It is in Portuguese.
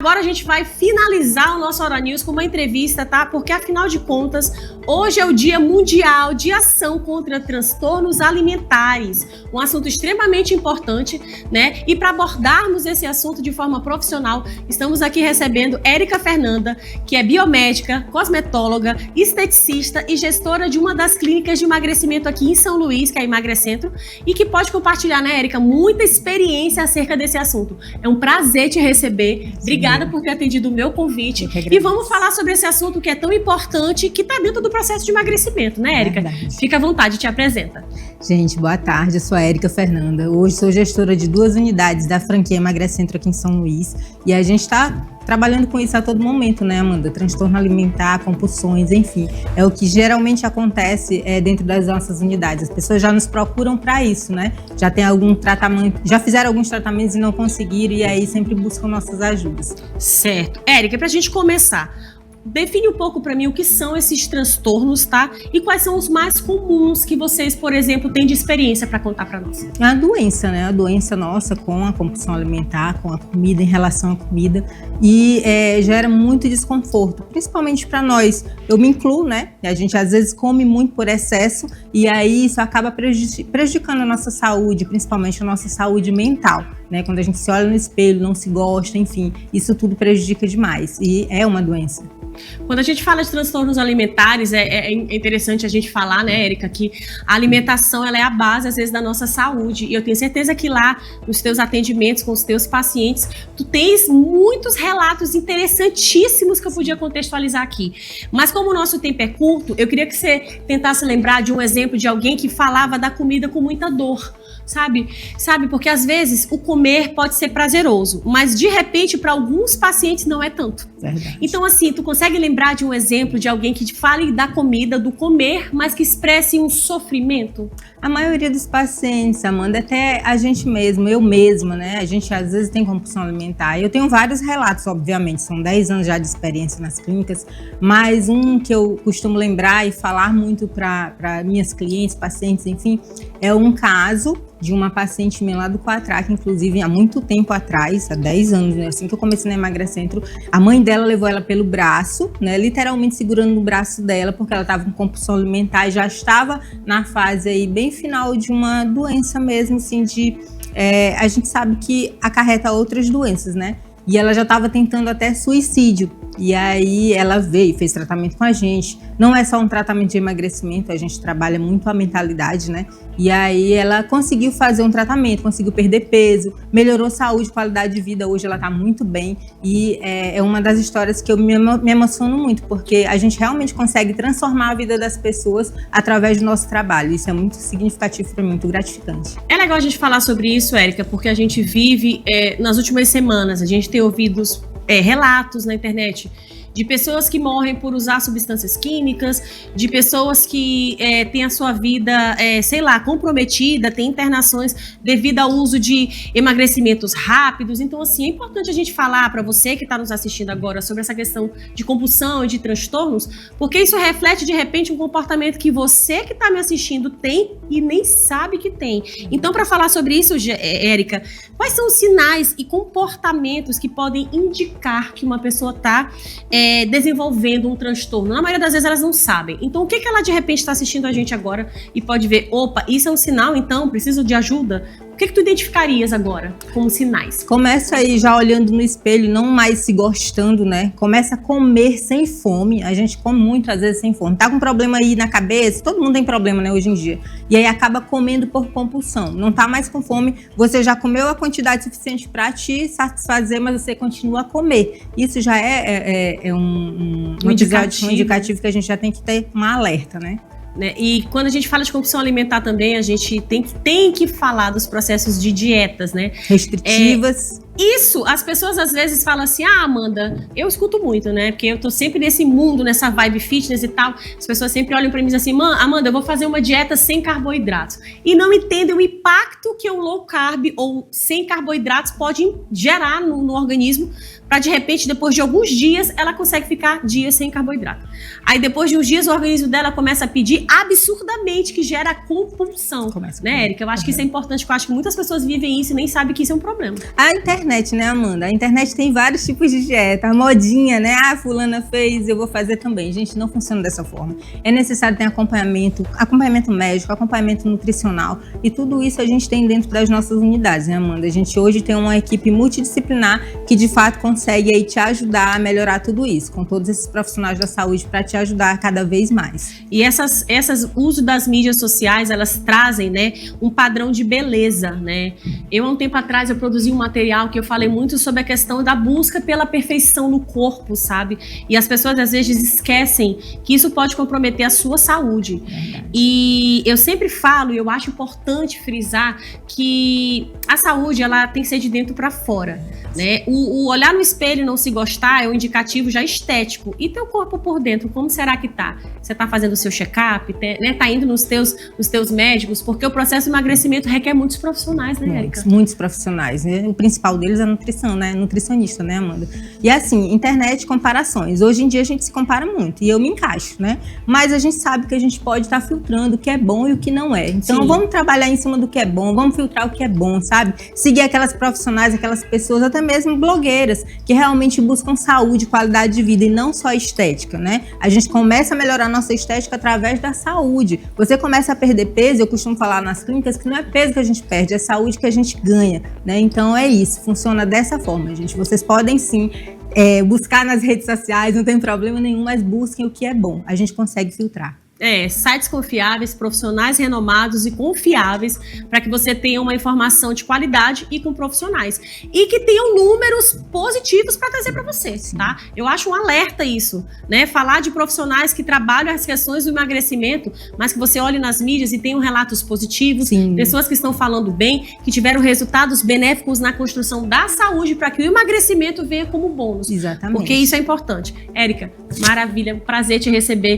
Agora a gente vai finalizar o nosso Hora News com uma entrevista, tá? Porque, afinal de contas, hoje é o Dia Mundial de Ação contra Transtornos Alimentares. Um assunto extremamente importante, né? E para abordarmos esse assunto de forma profissional, estamos aqui recebendo Érica Fernanda, que é biomédica, cosmetóloga, esteticista e gestora de uma das clínicas de emagrecimento aqui em São Luís, que é a Emagrecentro, e que pode compartilhar, né, Érica, muita experiência acerca desse assunto. É um prazer te receber. Obrigada por ter atendido o meu convite. E vamos falar sobre esse assunto que é tão importante, que está dentro do processo de emagrecimento, né, Érica? Fica à vontade, te apresenta. Gente, boa tarde. Eu sou a Érica Fernanda. Hoje sou gestora de 2 unidades da franquia Emagrecentro aqui em São Luís. E a gente está trabalhando com isso a todo momento, né, Amanda? Transtorno alimentar, compulsões, enfim. É o que geralmente acontece dentro das nossas unidades. As pessoas já nos procuram para isso, né? Já tem algum tratamento, já fizeram alguns tratamentos e não conseguiram, e aí sempre buscam nossas ajudas. Certo. Érica, para a gente começar, define um pouco para mim o que são esses transtornos, tá? E quais são os mais comuns que vocês, por exemplo, têm de experiência para contar para nós? A doença, né? A doença nossa com a compulsão alimentar, com a comida, em relação à comida, e gera muito desconforto, principalmente para nós. Eu me incluo, né? A gente às vezes come muito por excesso e aí isso acaba prejudicando a nossa saúde, principalmente a nossa saúde mental, né? Quando a gente se olha no espelho, não se gosta, enfim, isso tudo prejudica demais e é uma doença. Quando a gente fala de transtornos alimentares, é interessante a gente falar, né, Érica, que a alimentação ela é a base, às vezes, da nossa saúde. E eu tenho certeza que lá, nos teus atendimentos com os teus pacientes, tu tens muitos relatos interessantíssimos que eu podia contextualizar aqui. Mas como o nosso tempo é curto, eu queria que você tentasse lembrar de um exemplo de alguém que falava da comida com muita dor. Sabe? Porque às vezes o comer pode ser prazeroso, mas de repente para alguns pacientes não é tanto. Verdade. Então assim, tu consegue lembrar de um exemplo de alguém que fale da comida, do comer, mas que expresse um sofrimento? A maioria dos pacientes, Amanda, até a gente mesmo, eu mesma, né? A gente às vezes tem compulsão alimentar. Eu tenho vários relatos, obviamente, são 10 anos já de experiência nas clínicas, mas um que eu costumo lembrar e falar muito para minhas clientes, pacientes, enfim, é um caso de uma paciente minha lá do Quatraque, inclusive há muito tempo atrás, há 10 anos, né? Assim que eu comecei na Emagrecentro, a mãe dela levou ela pelo braço, né? Literalmente segurando no braço dela, porque ela estava com compulsão alimentar e já estava na fase aí bem final de uma doença mesmo, assim, a gente sabe que acarreta outras doenças, né? E ela já estava tentando até suicídio. E aí ela veio, fez tratamento com a gente. Não é só um tratamento de emagrecimento, a gente trabalha muito a mentalidade, né? E aí ela conseguiu fazer um tratamento, conseguiu perder peso, melhorou saúde, qualidade de vida. Hoje ela tá muito bem. E é uma das histórias que eu me emociono muito, porque a gente realmente consegue transformar a vida das pessoas através do nosso trabalho. Isso é muito significativo para mim, muito gratificante. É legal a gente falar sobre isso, Érica, porque a gente vive, nas últimas semanas, a gente tem ouvido relatos na internet de pessoas que morrem por usar substâncias químicas, de pessoas que têm a sua vida, comprometida, têm internações devido ao uso de emagrecimentos rápidos. Então, assim, é importante a gente falar para você que está nos assistindo agora sobre essa questão de compulsão e de transtornos, porque isso reflete, de repente, um comportamento que você que está me assistindo tem e nem sabe que tem. Então, para falar sobre isso, Érica, quais são os sinais e comportamentos que podem indicar que uma pessoa está desenvolvendo um transtorno? Na maioria das vezes elas não sabem. Então o que ela de repente está assistindo a gente agora e pode ver, opa, isso é um sinal, então preciso de ajuda? O que tu identificarias agora como sinais? Começa aí já olhando no espelho, não mais se gostando, né? Começa a comer sem fome. A gente come muito às vezes sem fome. Tá com problema aí na cabeça? Todo mundo tem problema, né, hoje em dia. E aí acaba comendo por compulsão. Não tá mais com fome, você já comeu a quantidade suficiente para te satisfazer, mas você continua a comer. Isso já é um indicativo que a gente já tem que ter uma alerta, né? E quando a gente fala de compulsão alimentar também, a gente tem que falar dos processos de dietas, né? Restritivas. Isso, as pessoas às vezes falam assim, Amanda, eu escuto muito, né? Porque eu tô sempre nesse mundo, nessa vibe fitness e tal. As pessoas sempre olham pra mim e dizem assim, Amanda, eu vou fazer uma dieta sem carboidratos. E não entendem o impacto que o low carb ou sem carboidratos pode gerar no organismo, para de repente, depois de alguns dias, ela consegue ficar dias sem carboidrato. Aí depois de uns dias, o organismo dela começa a pedir absurdamente, que gera compulsão. Né, Érica? Eu acho que isso é importante, porque eu acho que muitas pessoas vivem isso e nem sabem que isso é um problema. A internet internet, né, Amanda? A internet tem vários tipos de dieta, a modinha, né? Ah, fulana fez, eu vou fazer também. Gente, não funciona dessa forma. É necessário ter acompanhamento médico, acompanhamento nutricional, e tudo isso a gente tem dentro das nossas unidades, né, Amanda? A gente hoje tem uma equipe multidisciplinar que, de fato, consegue aí te ajudar a melhorar tudo isso, com todos esses profissionais da saúde para te ajudar cada vez mais. E uso das mídias sociais, elas trazem, né, um padrão de beleza, né? Eu, há um tempo atrás, eu produzi um material que eu falei muito sobre a questão da busca pela perfeição no corpo, sabe? E as pessoas, às vezes, esquecem que isso pode comprometer a sua saúde. E eu sempre falo, e eu acho importante frisar, que a saúde, ela tem que ser de dentro para fora, né? O olhar no espelho e não se gostar é um indicativo já estético. E teu corpo por dentro, como será que tá? Você tá fazendo o seu check-up, né? Tá indo nos teus médicos, porque o processo de emagrecimento requer muitos profissionais, né, Érica? Muitos profissionais, né? O principal deles é a nutrição, né? Nutricionista, né, Amanda? E assim, internet, comparações. Hoje em dia a gente se compara muito, e eu me encaixo, né? Mas a gente sabe que a gente pode estar filtrando o que é bom e o que não é. Então, vamos trabalhar em cima do que é bom, vamos filtrar o que é bom, sabe? Seguir aquelas profissionais, aquelas pessoas, até mesmo blogueiras, que realmente buscam saúde, qualidade de vida e não só estética, né? A gente começa a melhorar a nossa estética através da saúde. Você começa a perder peso, eu costumo falar nas clínicas que não é peso que a gente perde, é saúde que a gente ganha, né? Então é isso, funciona dessa forma, gente. Vocês podem sim buscar nas redes sociais, não tem problema nenhum, mas busquem o que é bom. A gente consegue filtrar. Sites confiáveis, profissionais renomados e confiáveis, para que você tenha uma informação de qualidade e com profissionais. E que tenham números positivos para trazer para você, tá? Eu acho um alerta isso, né? Falar de profissionais que trabalham as questões do emagrecimento, mas que você olhe nas mídias e tenham relatos positivos, pessoas que estão falando bem, que tiveram resultados benéficos na construção da saúde, para que o emagrecimento venha como bônus. Exatamente. Porque isso é importante. Érica, maravilha, prazer te receber